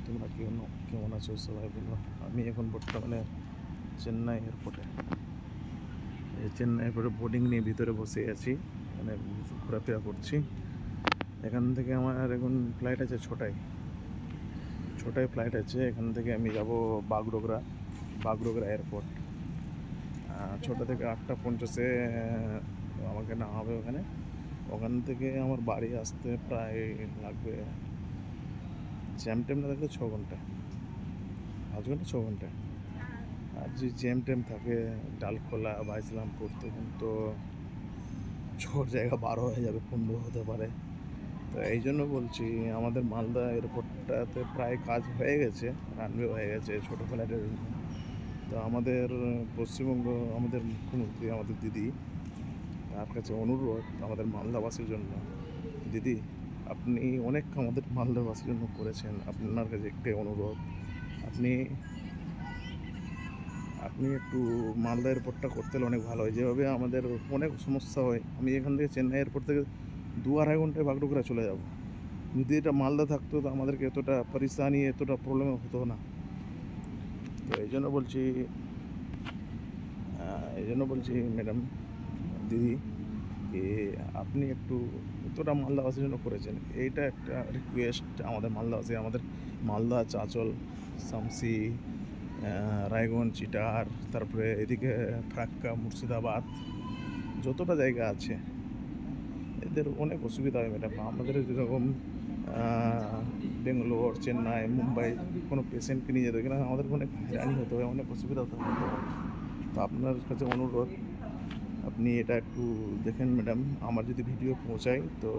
তোমরা কেমন আছো সবাই বলো। আমি এখন বর্তমানে চেন্নাই এয়ারপোর্টে, এই চেন্নাই এয়ারপোর্টে বোর্ডিং নিয়ে ভিতরে বসে আছি, এখানে ঘোরাফেরা করছি। এখান থেকে আমার এখন ফ্লাইট আছে ছটায় ফ্লাইট আছে। এখান থেকে আমি যাব বাগডোগরা এয়ারপোর্ট। 6টা থেকে 8:50 আমাকে নামাবে ওখানে। ওখান থেকে আমার বাড়ি আসতে প্রায় লাগবে, জ্যাম ট্যাম না থাকলে 6 ঘন্টা, 5 ঘন্টা 6 ঘন্টা। আর যদি জ্যাম ট্যাম থাকে ডালখোলা বা ইসলামপুর, তখন তো ছোট জায়গা 12 হয়ে যাবে, 15 হতে পারে। তো এই জন্য বলছি, আমাদের মালদা এয়ারপোর্টটাতে প্রায় কাজ হয়ে গেছে, রানওয়ে হয়ে গেছে ছোটো ফ্লাইটের জন্য। তো আমাদের পশ্চিমবঙ্গ, আমাদের মুখ্যমন্ত্রী, আমাদের দিদি, তার কাছে অনুরোধ আমাদের মালদাবাসীর জন্য, দিদি আপনি অনেক আমাদের মালদাবাসীর জন্য করেছেন, আপনার কাছে একটাই অনুরোধ, আপনি আপনি একটু মালদা এয়ারপোর্টটা করতে হলে অনেক ভালো হয়। যেভাবে আমাদের অনেক সমস্যা হয়, আমি এখান থেকে চেন্নাই এয়ারপোর্ট থেকে 2-2.5 ঘন্টায় বাগডোগরা চলে যাব। যদি এটা মালদা থাকতো তো আমাদেরকে এতটা পরিশানি, এতটা প্রবলেম হতো না। তো এই জন্য বলছি ম্যাডাম, দিদি, যে আপনি একটু এতটা মালদাবাসীর জন্য করেছেন, এইটা একটা রিকোয়েস্ট আমাদের মালদাবাসী, আমাদের মালদা, চাঁচল, শামসি, রায়গঞ্জ, চিটার, তারপরে এদিকে ফারাক্কা, মুর্শিদাবাদ, যতটা জায়গা আছে এদের অনেক অসুবিধা হয় ম্যাডাম। আমাদের যেরকম বেঙ্গালোর, চেন্নাই, মুম্বাই কোনো পেশেন্টকে নিয়ে যেতে হয়, এখানে আমাদের অনেক হয়রানি হতে হয়, অনেক অসুবিধা হতে হয়। তো আপনার কাছে অনুরোধ, আপনি এটা একটু দেখেন ম্যাডাম। আমার যদি ভিডিও পৌঁছায় তো